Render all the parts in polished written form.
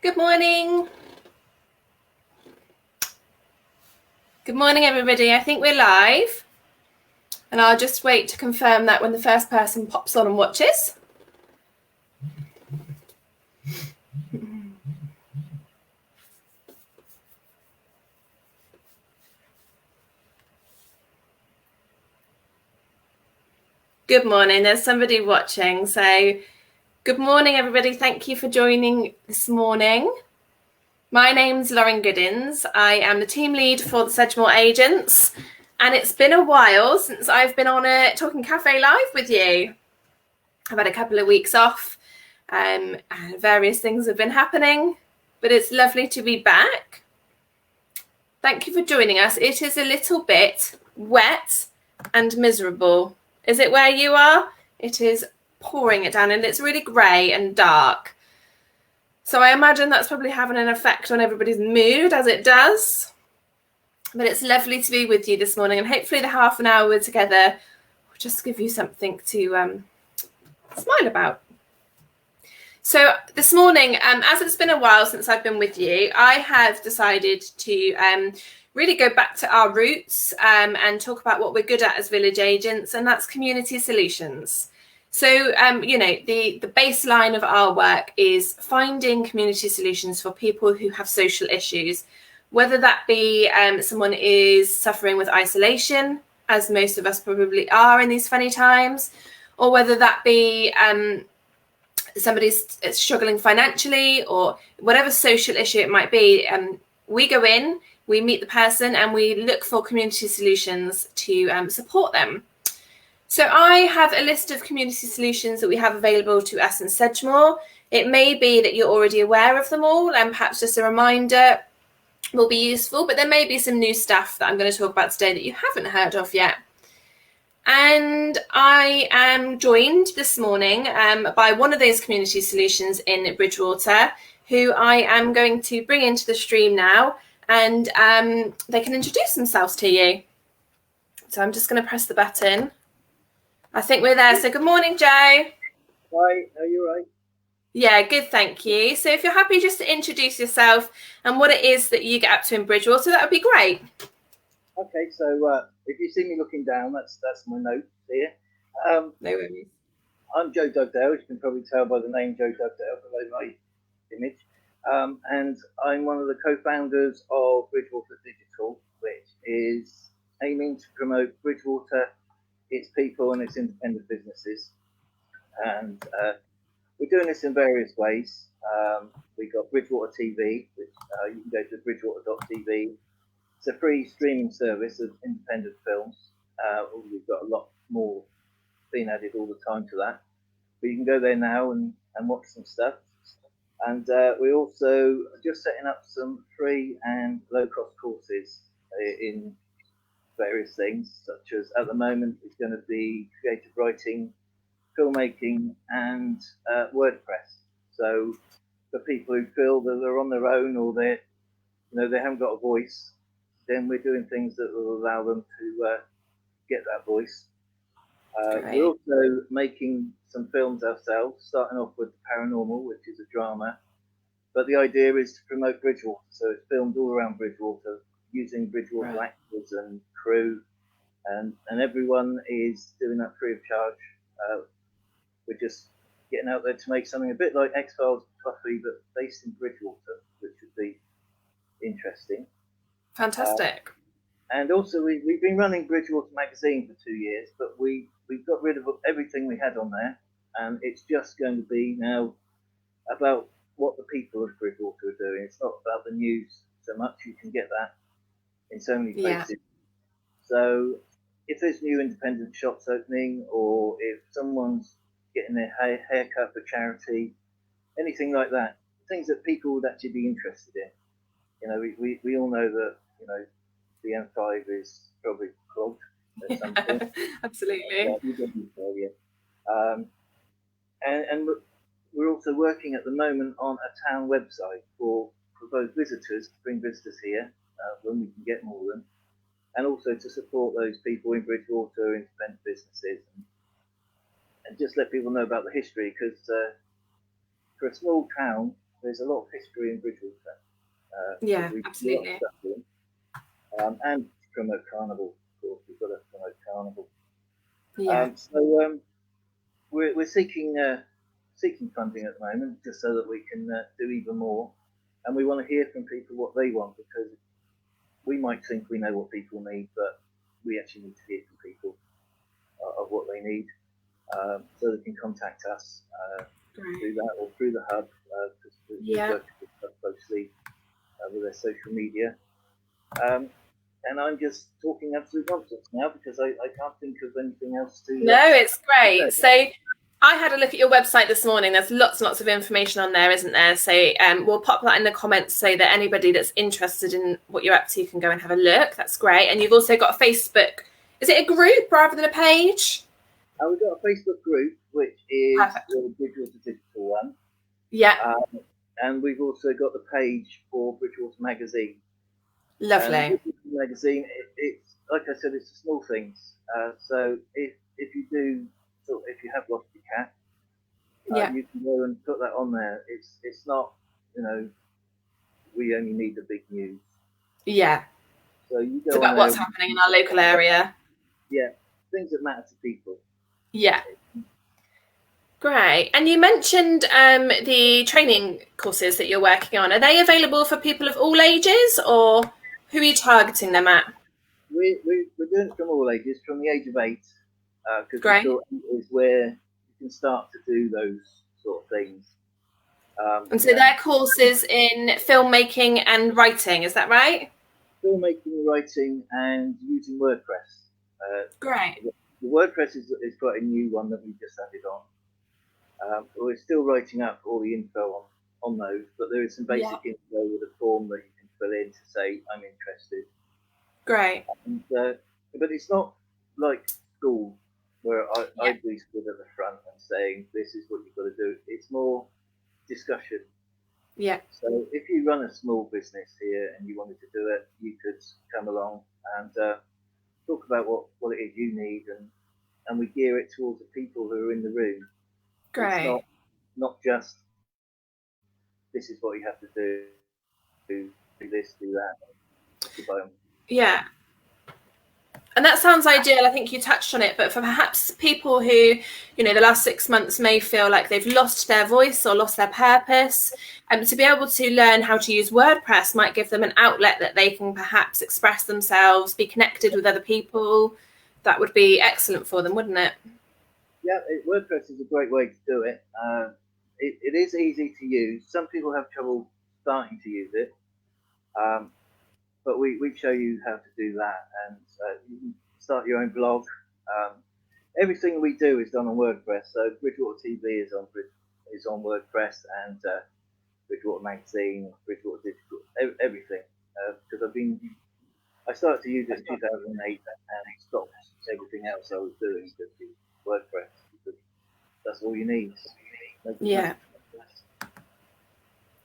Good morning. Good morning, everybody. I think we're live. And I'll just wait to confirm that when the first person pops on and watches. Good morning. There's somebody watching. So good morning, everybody. Thank you for joining this morning. My name's Giddins. I am the team lead for the Sedgemoor agents. And it's been a while since I've been on a Talking Cafe Live with you. I've had a couple of weeks off and various things have been happening, but it's lovely to be back. Thank you for joining us. It is a little bit wet and miserable. Is it where you are? It is pouring it down and it's really grey and dark. So I imagine that's probably having an effect on everybody's mood, as it does. But it's lovely to be with you this morning, and hopefully the half an hour we're together will just give you something to smile about. So this morning, as it's been a while since I've been with you, I have decided to really go back to our roots and talk about what we're good at as village agents, and that's community solutions. So, the baseline of our work is finding community solutions for people who have social issues, whether that be someone is suffering with isolation, as most of us probably are in these funny times, or whether that be somebody's struggling financially, or whatever social issue it might be. We go in, we meet the person, and we look for community solutions to support them. So I have a list of community solutions that we have available to us in Sedgemoor. It may be that you're already aware of them all, and perhaps just a reminder will be useful, but there may be some new stuff that I'm going to talk about today that you haven't heard of yet. And I am joined this morning by one of those community solutions in Bridgewater, who I am going to bring into the stream now, and they can introduce themselves to you. So I'm just going to press the button. I think we're there. So good morning, Jo. Hi, are you right? Yeah, good, thank you. So if you're happy just to introduce yourself and what it is that you get up to in Bridgewater, that would be great. Okay, so if you see me looking down, that's my note here. No worries. I'm Jo Dugdale. You can probably tell by the name Jo Dugdale below my image. And I'm one of the co-founders of Bridgewater Digital, which is aiming to promote Bridgewater, its people and its independent businesses. And we're doing this in various ways. We've got Bridgewater TV, which you can go to bridgewater.tv. It's a free streaming service of independent films. We've got a lot more being added all the time to that. But you can go there now and watch some stuff. And we're also just setting up some free and low-cost courses in various things, such as at the moment it's going to be creative writing, filmmaking, and WordPress. So for people who feel that they're on their own, or they haven't got a voice, then we're doing things that will allow them to get that voice. We're also making some films ourselves, starting off with Paranormal, which is a drama. But the idea is to promote Bridgewater, so it's filmed all around Bridgewater, using Bridgewater actors and crew, and everyone is doing that free of charge. We're just getting out there to make something a bit like X-Files Buffy, but based in Bridgewater, which would be interesting. Fantastic. And also, we've been running Bridgewater magazine for 2 years, but we've got rid of everything we had on there, and it's just going to be now about what the people of Bridgewater are doing. It's not about the news so much. You can get that in so many places. Yeah. So if there's new independent shops opening, or if someone's getting their hair cut for charity, anything like that, things that people would actually be interested in. We all know that, the M5 is probably clogged at some point. Absolutely. And we're also working at the moment on a town website for both visitors, to bring visitors here when we can get more of them, and also to support those people in Bridgewater, independent businesses, and just let people know about the history, because for a small town, there's a lot of history in Bridgewater. Yeah, absolutely. And promote carnival, of course. We've got to promote carnival. Yeah. So we're seeking funding at the moment, just so that we can do even more. And we want to hear from people what they want, because we might think we know what people need, but we actually need to hear from people of what they need, so they can contact us through that or through the hub, because we work closely with their social media. And I'm just talking absolute nonsense now, because I can't think of anything else to. No, it's great. So I had a look at your website this morning. There's lots and lots of information on there, isn't there? So we'll pop that in the comments so that anybody that's interested in what you're up to can go and have a look. That's great. And you've also got a Facebook. Is it a group rather than a page? We've got a Facebook group, which is the Bridgewater Digital one. Yeah. And we've also got the page for Bridgewater Magazine. Lovely. Magazine, it's like I said, it's the small things. So if you do, if you have lost your cat, you can go and put that on there. It's not, we only need the big news. Yeah. So you go. It's about what's happening in our local area. Yeah, things that matter to people. Yeah. Great. And you mentioned the training courses that you're working on. Are they available for people of all ages, or who are you targeting them at? We're doing it from all ages, from the age of 8, because Great. is where you can start to do those sort of things. And so they're courses in filmmaking and writing, is that right? Filmmaking, writing, and using WordPress. Great. The WordPress is quite a new one that we just added on. We're still writing up all the info on those, but there is some basic info with a form that you can fill in to say, I'm interested. Great. And, but it's not like school, where I'd be stood at the front and saying, this is what you've got to do. It's more discussion. Yeah. So if you run a small business here and you wanted to do it, you could come along and talk about what it is you need, and we gear it towards the people who are in the room. Great. It's not just, this is what you have to do this, do that. Yeah. And that sounds ideal. I think you touched on it, but for perhaps people who, the last 6 months may feel like they've lost their voice or lost their purpose, and to be able to learn how to use WordPress might give them an outlet that they can perhaps express themselves, be connected with other people. That would be excellent for them, wouldn't it? Yeah, WordPress is a great way to do it. It is easy to use. Some people have trouble starting to use it. But we show you how to do that, and you can start your own blog. Everything we do is done on WordPress. So Bridgewater TV is on WordPress, and Bridgewater Magazine, Bridgewater Digital, everything. Because I started to use it in 2008 and stopped everything else I was doing to WordPress, because that's all you need. Yeah.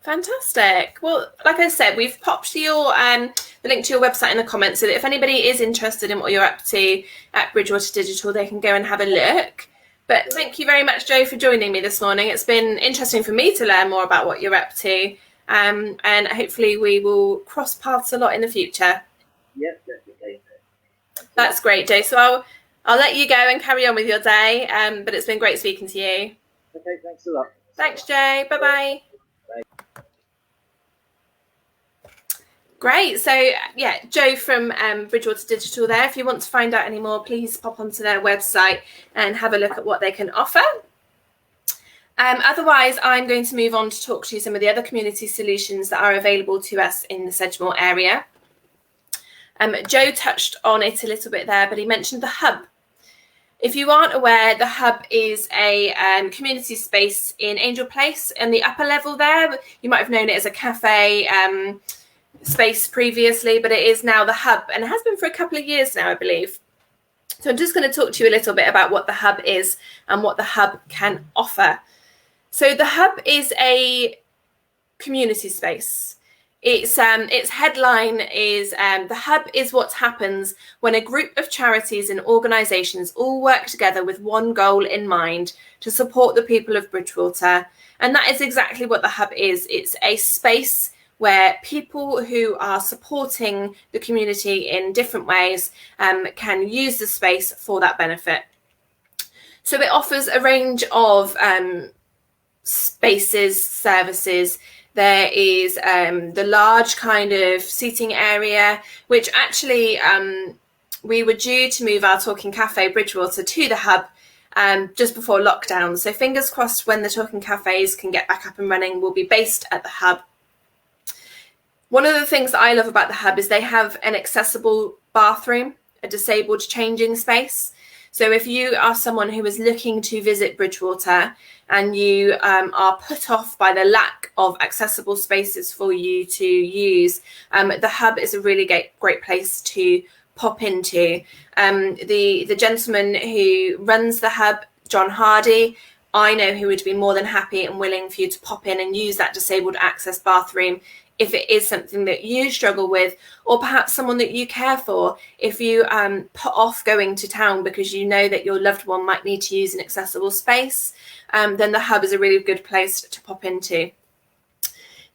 Fantastic. Well, like I said, we've popped your the link to your website in the comments, so that if anybody is interested in what you're up to at Bridgewater Digital, they can go and have a look. But thank you very much, Jo, for joining me this morning. It's been interesting for me to learn more about what you're up to, and hopefully we will cross paths a lot in the future. Yeah, definitely. That's great, Jo. So I'll let you go and carry on with your day, but it's been great speaking to you. Okay, thanks a lot. Thanks, Jo. Bye-bye. Great. So, Jo from Bridgewater Digital there. If you want to find out any more, please pop onto their website and have a look at what they can offer. Otherwise, I'm going to move on to talk to you some of the other community solutions that are available to us in the Sedgemoor area. Jo touched on it a little bit there, but he mentioned the Hub. If you aren't aware, the Hub is a community space in Angel Place in the upper level there. You might have known it as a cafe space previously, but it is now the Hub, and it has been for a couple of years now, I believe. So I'm just going to talk to you a little bit about what the Hub is and what the Hub can offer. So the Hub is a community space. Its headline is the hub is what happens when a group of charities and organisations all work together with one goal in mind to support the people of Bridgewater. And that is exactly what the hub is. It's a space where people who are supporting the community in different ways can use the space for that benefit. So it offers a range of spaces, services. There is the large kind of seating area, which actually we were due to move our Talking Cafe Bridgewater to the hub just before lockdown. So fingers crossed when the Talking Cafes can get back up and running, we'll be based at the hub. One of the things that I love about the hub is they have an accessible bathroom, a disabled changing space. So if you are someone who is looking to visit Bridgewater and you are put off by the lack of accessible spaces for you to use, the hub is a really great place to pop into. The gentleman who runs the hub, John Hardy, I know who would be more than happy and willing for you to pop in and use that disabled access bathroom if it is something that you struggle with, or perhaps someone that you care for. If you put off going to town because you know that your loved one might need to use an accessible space, then the hub is a really good place to pop into.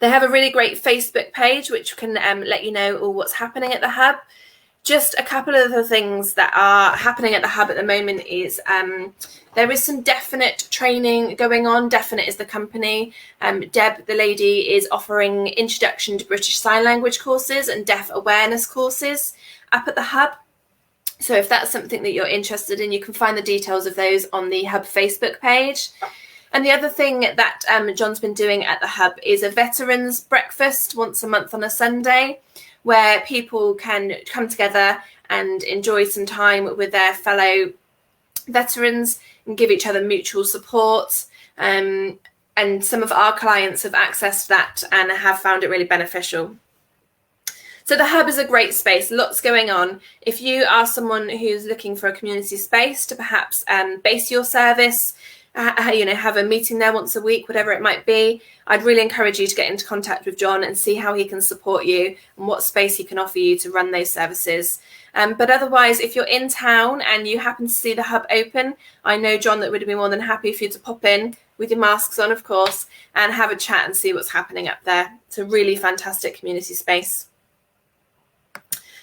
They have a really great Facebook page which can let you know all what's happening at the hub. Just a couple of the things that are happening at the hub at the moment is there is some Definite training going on. Definite is the company. Deb, the lady, is offering Introduction to British Sign Language courses and Deaf Awareness courses up at the hub. So if that's something that you're interested in, you can find the details of those on the hub Facebook page. And the other thing that John's been doing at the hub is a veterans breakfast once a month on a Sunday, where people can come together and enjoy some time with their fellow veterans and give each other mutual support. And some of our clients have accessed that and have found it really beneficial. So the hub is a great space, lots going on. If you are someone who's looking for a community space to perhaps base your service, have a meeting there once a week, whatever it might be, I'd really encourage you to get into contact with John and see how he can support you and what space he can offer you to run those services. But otherwise, if you're in town and you happen to see the hub open, I know John that would be more than happy for you to pop in with your masks on, of course, and have a chat and see what's happening up there. It's a really fantastic community space.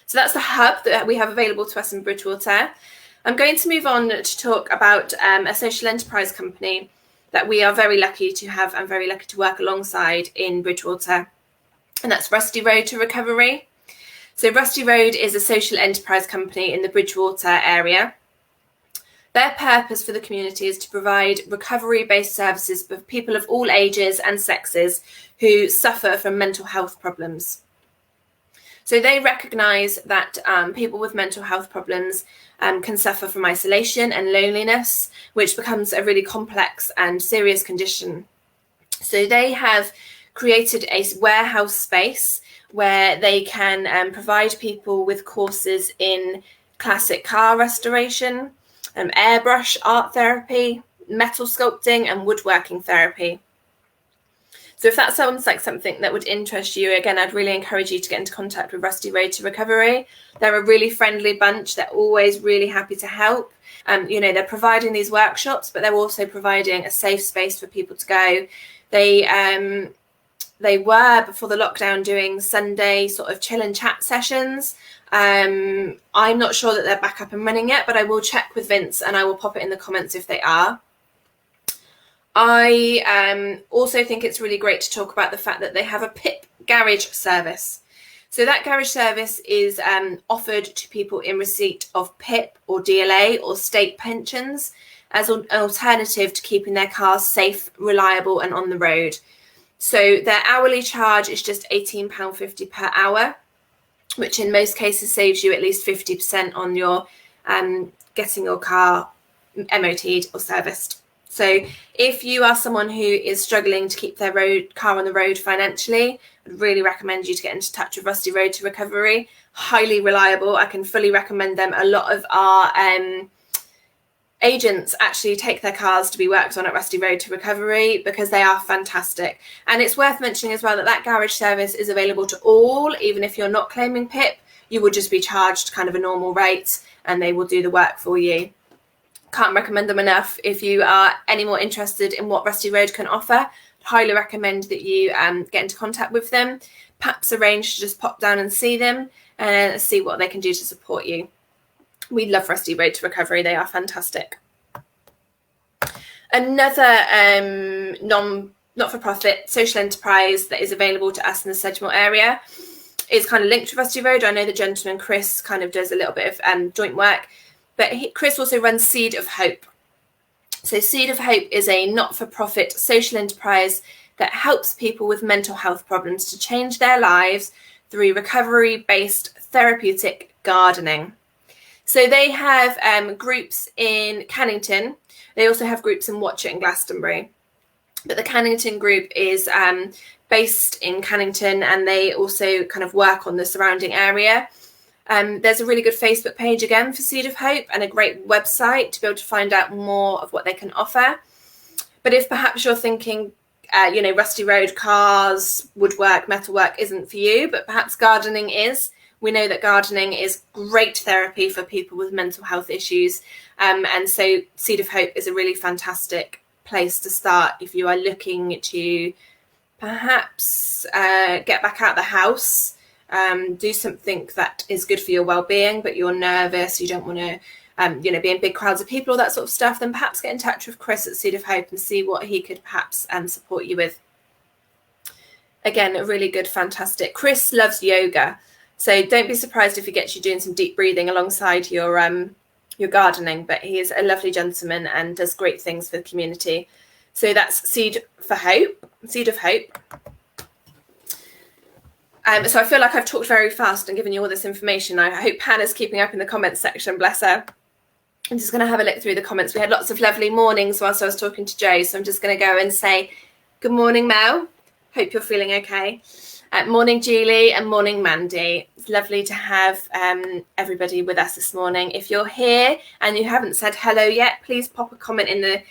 So that's the hub that we have available to us in Bridgewater. I'm going to move on to talk about a social enterprise company that we are very lucky to have and very lucky to work alongside in Bridgewater, and that's Rusty Road to Recovery. So Rusty Road is a social enterprise company in the Bridgewater area. Their purpose for the community is to provide recovery-based services for people of all ages and sexes who suffer from mental health problems. So they recognise that people with mental health problems can suffer from isolation and loneliness, which becomes a really complex and serious condition. So they have created a warehouse space where they can provide people with courses in classic car restoration, airbrush art therapy, metal sculpting and woodworking therapy. So if that sounds like something that would interest you, again, I'd really encourage you to get into contact with Rusty Road to Recovery. They're a really friendly bunch. They're always really happy to help. They're providing these workshops, but they're also providing a safe space for people to go. They were, before the lockdown, doing Sunday sort of chill and chat sessions. I'm not sure that they're back up and running yet, but I will check with Vince and I will pop it in the comments if they are. I also think it's really great to talk about the fact that they have a PIP garage service. So that garage service is offered to people in receipt of PIP or DLA or state pensions as an alternative to keeping their cars safe, reliable and on the road. So their hourly charge is just £18.50 per hour, which in most cases saves you at least 50% on your getting your car MOT'd or serviced. So if you are someone who is struggling to keep their car on the road financially, I'd really recommend you to get into touch with Rusty Road to Recovery. Highly reliable. I can fully recommend them. A lot of our agents actually take their cars to be worked on at Rusty Road to Recovery because they are fantastic. And it's worth mentioning as well that that garage service is available to all. Even if you're not claiming PIP, you will just be charged kind of a normal rate and they will do the work for you. Can't recommend them enough. If you are any more interested in what Rusty Road can offer, highly recommend that you get into contact with them. Perhaps arrange to just pop down and see them and see what they can do to support you. We love Rusty Road to Recovery. They are fantastic. Another not-for-profit social enterprise that is available to us in the Sedgemoor area is kind of linked to Rusty Road. I know the gentleman, Chris, kind of does a little bit of joint work, but Chris also runs Seed of Hope. So Seed of Hope is a not-for-profit social enterprise that helps people with mental health problems to change their lives through recovery-based therapeutic gardening. So they have groups in Cannington. They also have groups in Watchet and Glastonbury. But the Cannington group is based in Cannington, and they also kind of work on the surrounding area. There's a really good Facebook page again for Seed of Hope and a great website to be able to find out more of what they can offer. But if perhaps you're thinking, Rusty Road, cars, woodwork, metalwork isn't for you, but perhaps gardening is. We know that gardening is great therapy for people with mental health issues. And so Seed of Hope is a really fantastic place to start if you are looking to perhaps get back out of the house, do something that is good for your well-being, but you're nervous, you don't want to be in big crowds of people, all that sort of stuff, then perhaps get in touch with Chris at Seed of Hope and see what he could perhaps support you with. Again, a really good, fantastic. Chris loves yoga. So don't be surprised if he gets you doing some deep breathing alongside your gardening, but he is a lovely gentleman and does great things for the community. So that's Seed of Hope. So I feel like I've talked very fast and given you all this information. I hope Hannah's keeping up in the comments section, bless her. I'm just going to have a look through the comments. We had lots of lovely mornings whilst I was talking to Jo, so I'm just going to go and say good morning, Mel. Hope you're feeling okay. Morning, Julie, and morning, Mandy. It's lovely to have everybody with us this morning. If you're here and you haven't said hello yet, please pop a comment in the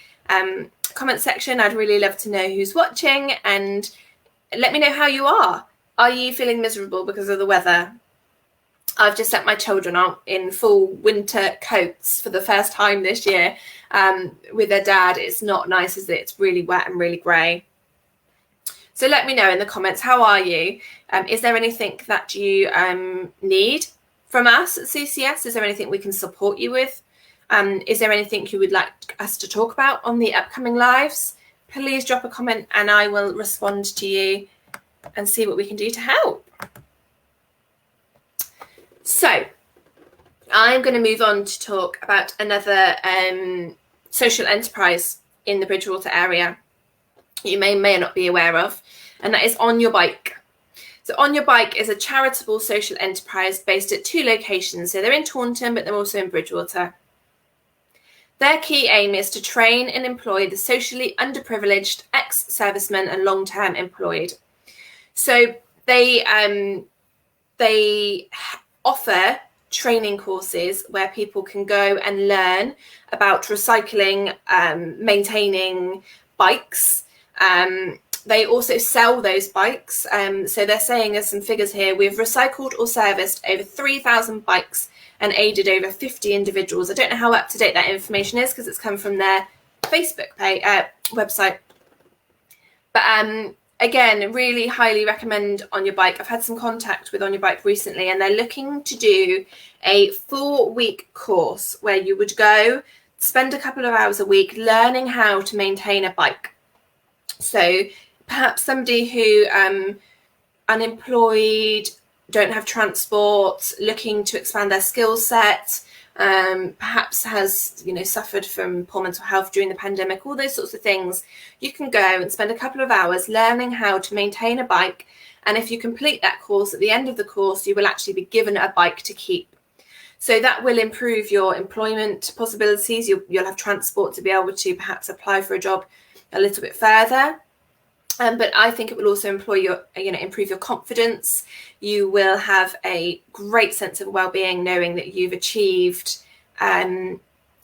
comment section. I'd really love to know who's watching and let me know how you are. Are you feeling miserable because of the weather? I've just let my children out in full winter coats for the first time this year with their dad. It's not nice, is it? It's really wet and really grey. So let me know in the comments, how are you? Is there anything that you need from us at CCS? Is there anything we can support you with? Is there anything you would like us to talk about on the upcoming lives? Please drop a comment and I will respond to you and see what we can do to help. So I'm going to move on to talk about another social enterprise in the Bridgewater area you may or not be aware of, and that is On Your Bike. So On Your Bike is a charitable social enterprise based at 2 locations. So they're in Taunton, but they're also in Bridgewater. Their key aim is to train and employ the socially underprivileged ex-servicemen and long-term employed. So they offer training courses where people can go and learn about recycling, maintaining bikes. They also sell those bikes. So they're saying there's some figures here. We've recycled or serviced over 3,000 bikes and aided over 50 individuals. I don't know how up to date that information is because it's come from their Facebook website. But again, really highly recommend On Your Bike. I've had some contact with On Your Bike recently, and they're looking to do a 4-week course where you would go spend a couple of hours a week learning how to maintain a bike. So perhaps somebody who unemployed, don't have transport, looking to expand their skill set, perhaps has suffered from poor mental health during the pandemic, all those sorts of things. You can go and spend a couple of hours learning how to maintain a bike, and if you complete that course, at the end of the course you will actually be given a bike to keep. So that will improve your employment possibilities. You'll have transport to be able to perhaps apply for a job a little bit further. But I think it will also improve your confidence. You will have a great sense of well-being knowing that you've achieved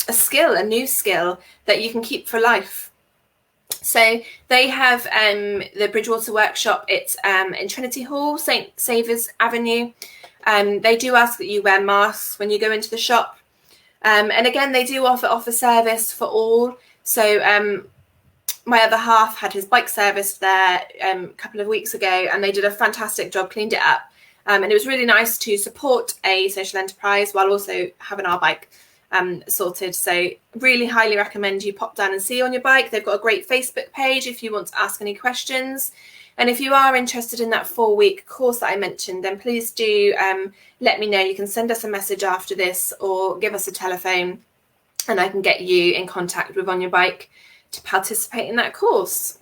a new skill that you can keep for life. So they have the Bridgewater workshop. It's in Trinity Hall, St Saviour's Avenue. They do ask that you wear masks when you go into the shop. And again, they do offer service for all. So my other half had his bike serviced there a couple of weeks ago, and they did a fantastic job, cleaned it up. And it was really nice to support a social enterprise while also having our bike sorted. So really highly recommend you pop down and see on your bike. They've got a great Facebook page if you want to ask any questions. And if you are interested in that 4-week course that I mentioned, then please do let me know. You can send us a message after this or give us a telephone, and I can get you in contact with On Your Bike to participate in that course.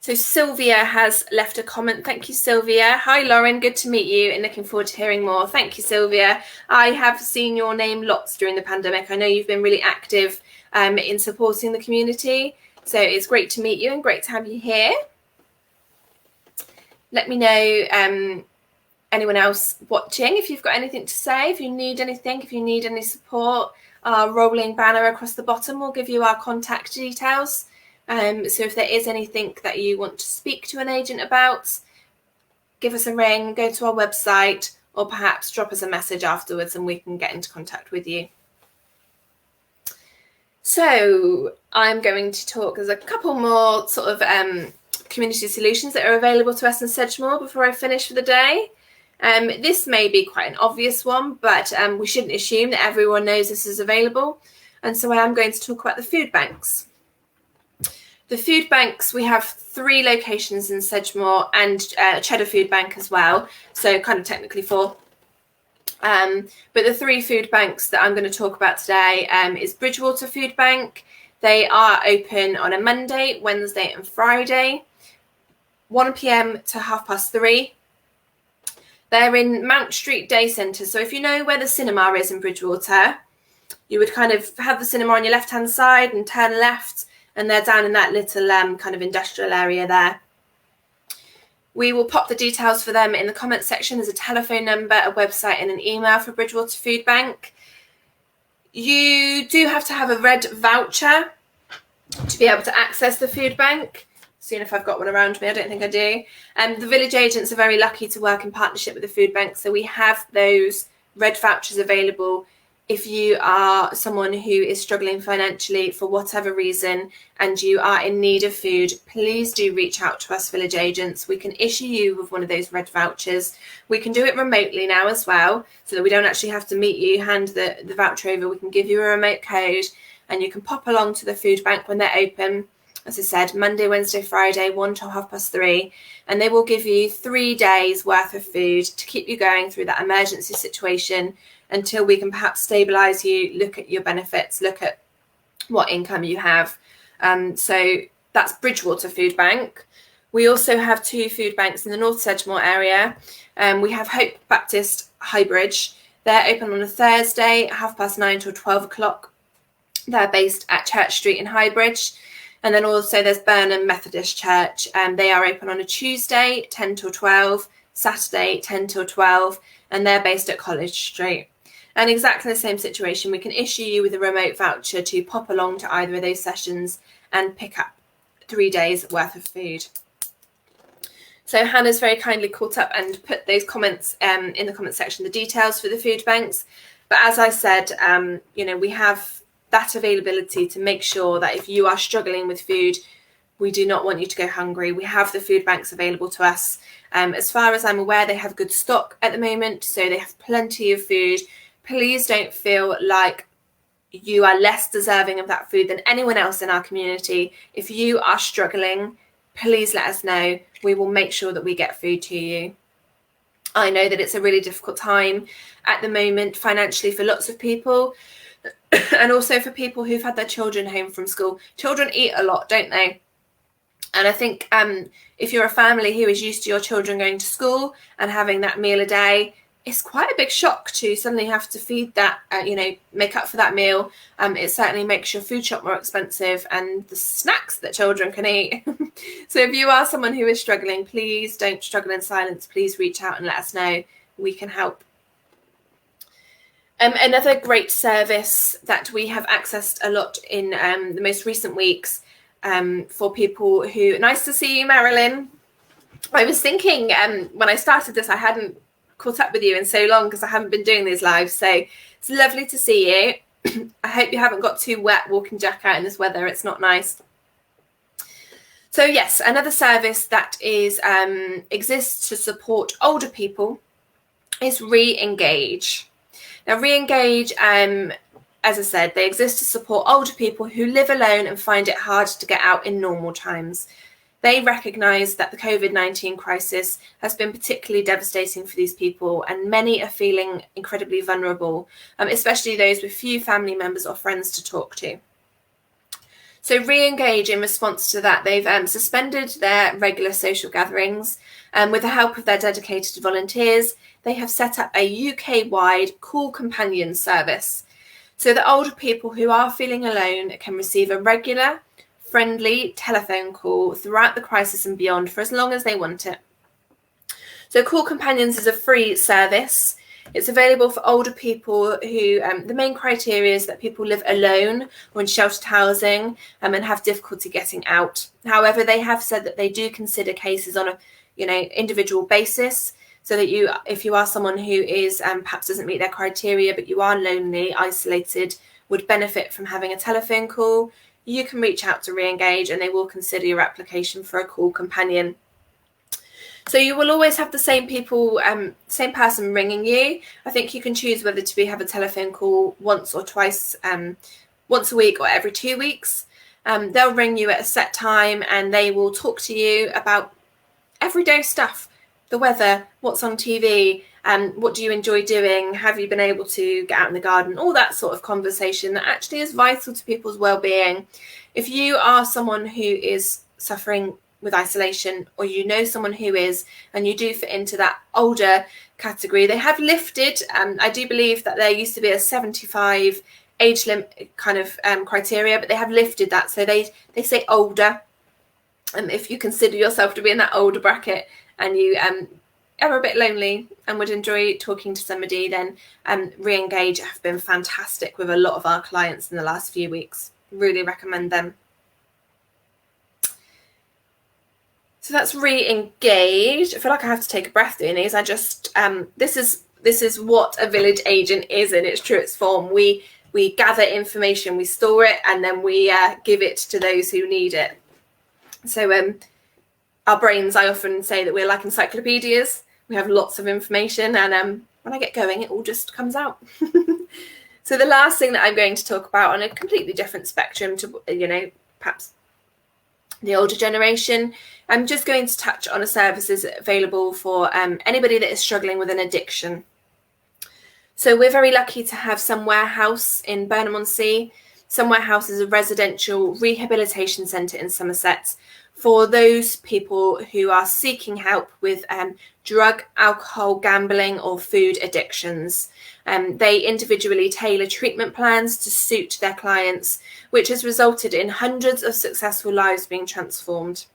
So Sylvia has left a comment. Thank you, Sylvia. Hi, Lauren. Good to meet you and looking forward to hearing more. Thank you, Sylvia. I have seen your name lots during the pandemic. I know you've been really active in supporting the community. So it's great to meet you and great to have you here. Let me know, anyone else watching, if you've got anything to say, if you need anything, if you need any support. Our rolling banner across the bottom will give you our contact details. So if there is anything that you want to speak to an agent about, give us a ring, go to our website, or perhaps drop us a message afterwards and we can get into contact with you. So I'm going to talk, there's a couple more sort of community solutions that are available to us in Sedgemoor before I finish for the day. This may be quite an obvious one, but we shouldn't assume that everyone knows this is available. And so I am going to talk about the food banks. The food banks, we have 3 locations in Sedgemoor and Cheddar Food Bank as well. So kind of technically 4. But the 3 food banks that I'm going to talk about today is Bridgewater Food Bank. They are open on a Monday, Wednesday and Friday, 1 p.m. to 3:30. They're in Mount Street Day Centre. So if you know where the cinema is in Bridgewater, you would kind of have the cinema on your left-hand side and turn left, and they're down in that little kind of industrial area there. We will pop the details for them in the comments section. There's a telephone number, a website and an email for Bridgewater Food Bank. You do have to have a red voucher to be able to access the food bank. Seeing if I've got one around me, I don't think I do. The village agents are very lucky to work in partnership with the food bank, so we have those red vouchers available. If you are someone who is struggling financially for whatever reason and you are in need of food, please do reach out to us village agents. We can issue you with one of those red vouchers. We can do it remotely now as well, so that we don't actually have to meet you, hand the voucher over. We can give you a remote code and you can pop along to the food bank when they're open. As I said, Monday, Wednesday, Friday, 1 till 3:30, and they will give you 3 days worth of food to keep you going through that emergency situation until we can perhaps stabilise you, look at your benefits, look at what income you have. So that's Bridgewater Food Bank. We also have 2 food banks in the North Sedgemoor area. We have Hope Baptist Highbridge. They're open on a Thursday, 9:30 till 12 o'clock. They're based at Church Street in Highbridge. And then also there's Burnham Methodist Church. They are open on a Tuesday, 10 till 12, Saturday, 10 till 12, and they're based at College Street. And exactly the same situation, we can issue you with a remote voucher to pop along to either of those sessions and pick up 3 days worth of food. So Hannah's very kindly caught up and put those comments in the comment section, the details for the food banks. But as I said, we have that availability to make sure that if you are struggling with food, we do not want you to go hungry. We have the food banks available to us. As far as I'm aware, they have good stock at the moment, so they have plenty of food. Please don't feel like you are less deserving of that food than anyone else in our community. If you are struggling, please let us know. We will make sure that we get food to you. I know that it's a really difficult time at the moment financially for lots of people, and also for people who've had their children home from school. Children eat a lot, don't they? And I think if you're a family who is used to your children going to school and having that meal a day, it's quite a big shock to suddenly have to feed that, make up for that meal. It certainly makes your food shop more expensive and the snacks that children can eat. So if you are someone who is struggling, please don't struggle in silence. Please reach out and let us know. We can help. Another great service that we have accessed a lot in the most recent weeks for people who, nice to see you, Marilyn. I was thinking when I started this, I hadn't caught up with you in so long because I haven't been doing these lives. So it's lovely to see you. I hope you haven't got too wet walking Jack out in this weather. It's not nice. So yes, another service that is exists to support older people is ReEngage. Now, ReEngage, as I said, they exist to support older people who live alone and find it hard to get out in normal times. They recognise that the COVID-19 crisis has been particularly devastating for these people, and many are feeling incredibly vulnerable, especially those with few family members or friends to talk to. So ReEngage, in response to that, they've suspended their regular social gatherings, and with the help of their dedicated volunteers, they have set up a UK-wide Call Companion service. So that older people who are feeling alone can receive a regular, friendly telephone call throughout the crisis and beyond for as long as they want it. So Call Companions is a free service. It's available for older people who, the main criteria is that people live alone or in sheltered housing and have difficulty getting out. However, they have said that they do consider cases on a individual basis, so that if you are someone who is perhaps doesn't meet their criteria, but you are lonely, isolated, would benefit from having a telephone call, you can reach out to ReEngage and they will consider your application for a Call Companion. So you will always have the same people, same person ringing you. I think you can choose whether to have a telephone call once or twice, once a week or every 2 weeks. They'll ring you at a set time and they will talk to you about everyday stuff, the weather, what's on TV, what do you enjoy doing, have you been able to get out in the garden, all that sort of conversation that actually is vital to people's well-being. If you are someone who is suffering with isolation, or you know someone who is, and you do fit into that older category, they have lifted, I do believe that there used to be a 75 age limit kind of criteria, but they have lifted that, so they say older. If you consider yourself to be in that older bracket and you are a bit lonely and would enjoy talking to somebody, then ReEngage have been fantastic with a lot of our clients in the last few weeks. Really recommend them. So that's ReEngage. I feel like I have to take a breath doing these. I just this is what a village agent is in its truest form. We gather information, we store it, and then we give it to those who need it. So our brains, I often say that we're like encyclopedias. We have lots of information, and when I get going, it all just comes out. So the last thing that I'm going to talk about, on a completely different spectrum to, perhaps the older generation, I'm just going to touch on a service that's available for anybody that is struggling with an addiction. So we're very lucky to have Somewhere House in Burnham-on-Sea. Somewhere House is a residential rehabilitation centre in Somerset for those people who are seeking help with drug, alcohol, gambling or food addictions. They individually tailor treatment plans to suit their clients, which has resulted in hundreds of successful lives being transformed.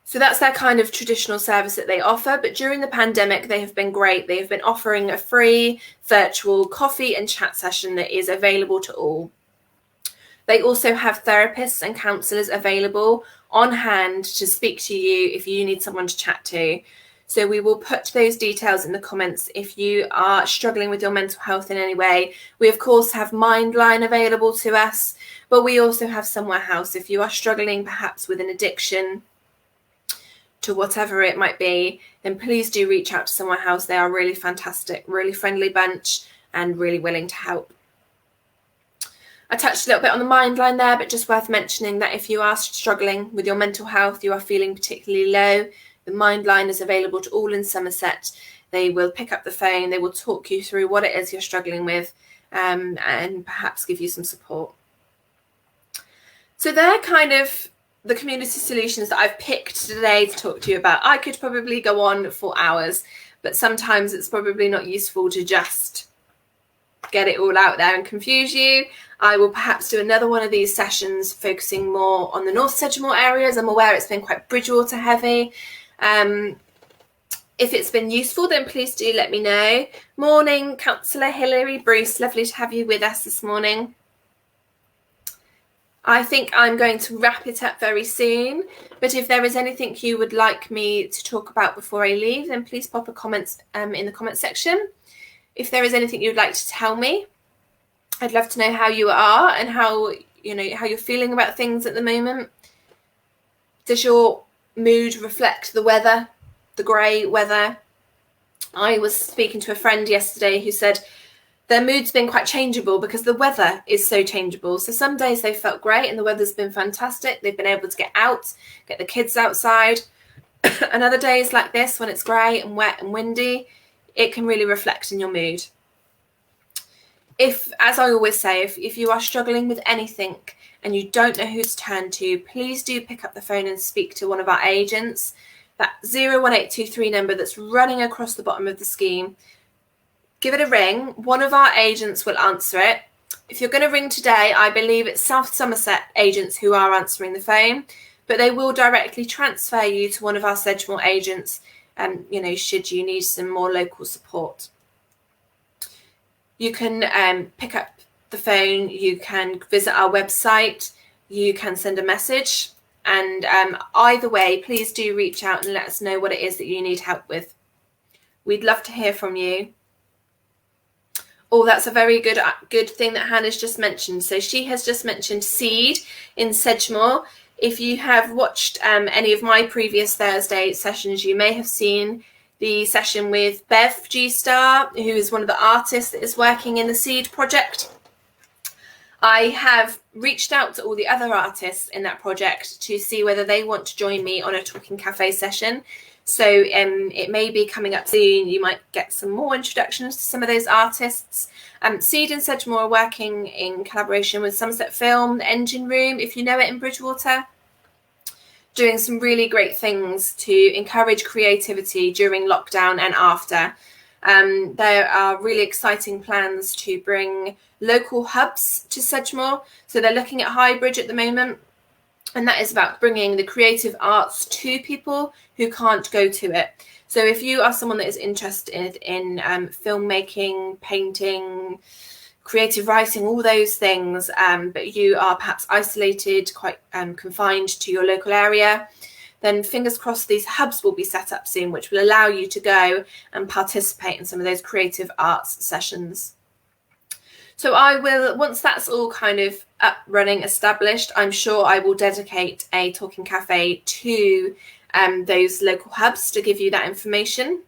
So that's their kind of traditional service that they offer. But during the pandemic, they have been great. They have been offering a free virtual coffee and chat session that is available to all. They also have therapists and counsellors available on hand to speak to you if you need someone to chat to. So we will put those details in the comments if you are struggling with your mental health in any way. We, of course, have Mindline available to us, but we also have Somewhere House. If you are struggling perhaps with an addiction to whatever it might be, then please do reach out to Somewhere House. They are really fantastic, really friendly bunch and really willing to help. I touched a little bit on the Mindline there, but just worth mentioning that if you are struggling with your mental health, you are feeling particularly low, the Mindline is available to all in Somerset. They will pick up the phone, they will talk you through what it is you're struggling with, and perhaps give you some support. So they're kind of the community solutions that I've picked today to talk to you about. I could probably go on for hours, but sometimes it's probably not useful to just get it all out there and confuse you. I will perhaps do another one of these sessions focusing more on the North Sedgemoor areas. I'm aware it's been quite Bridgewater heavy. If it's been useful, then please do let me know. Morning, Councillor Hilary Bruce. Lovely to have you with us this morning. I think I'm going to wrap it up very soon, but if there is anything you would like me to talk about before I leave, then please pop a comment in the comment section. If there is anything you'd like to tell me, I'd love to know how you are and how you're feeling about things at the moment. Does your mood reflect the weather, the grey weather? I was speaking to a friend yesterday who said their mood's been quite changeable because the weather is so changeable. So some days they felt great and the weather's been fantastic. They've been able to get out, get the kids outside. And other days like this, when it's grey and wet and windy, it can really reflect in your mood. If, as I always say, if you are struggling with anything and you don't know who to turn to, please do pick up the phone and speak to one of our agents. That 01823 number that's running across the bottom of the scheme. Give it a ring. One of our agents will answer it. If you're going to ring today, I believe it's South Somerset agents who are answering the phone, but they will directly transfer you to one of our Sedgemoor agents, should you need some more local support. You can pick up the phone, you can visit our website, you can send a message, and either way, please do reach out and let us know what it is that you need help with. We'd love to hear from you. Oh, that's a very good thing that Hannah's just mentioned. So she has just mentioned seed in Sedgemoor. If you have watched any of my previous Thursday sessions, you may have seen the session with Bev G-Star, who is one of the artists that is working in the seed project. I have reached out to all the other artists in that project to see whether they want to join me on a Talking Cafe session. So it may be coming up soon. You might get some more introductions to some of those artists. Seed and Sedgemoor are working in collaboration with Somerset Film, the Engine Room, if you know it, in Bridgewater, doing some really great things to encourage creativity during lockdown and after. There are really exciting plans to bring local hubs to Sedgemoor. So they're looking at hybrid at the moment. And that is about bringing the creative arts to people who can't go to it. So if you are someone that is interested in filmmaking, painting, creative writing, all those things, but you are perhaps isolated, quite confined to your local area, then fingers crossed these hubs will be set up soon, which will allow you to go and participate in some of those creative arts sessions. So I will, once that's all kind of up, running, established, I'm sure I will dedicate a Talking Cafe to those local hubs to give you that information.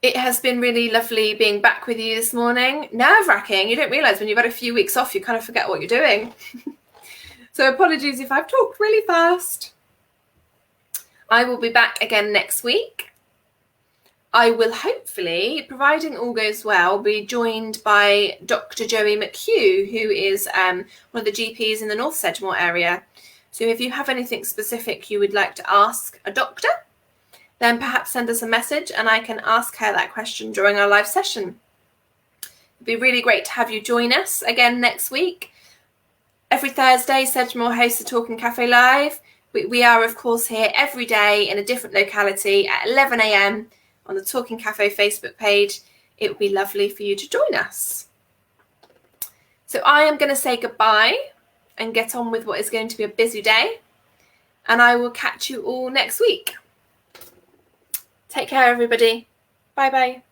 It has been really lovely being back with you this morning. Nerve-wracking. You don't realise when you've had a few weeks off, you kind of forget what you're doing. So apologies if I've talked really fast. I will be back again next week. I will hopefully, providing all goes well, be joined by Dr. Joey McHugh, who is one of the GPs in the North Sedgemoor area. So if you have anything specific you would like to ask a doctor, then perhaps send us a message and I can ask her that question during our live session. It'd be really great to have you join us again next week. Every Thursday, Sedgemoor hosts a Talking Cafe Live. We are, of course, here every day in a different locality at 11 a.m. on the Talking Cafe Facebook page. It would be lovely for you to join us. So I am going to say goodbye and get on with what is going to be a busy day. And I will catch you all next week. Take care, everybody. Bye-bye.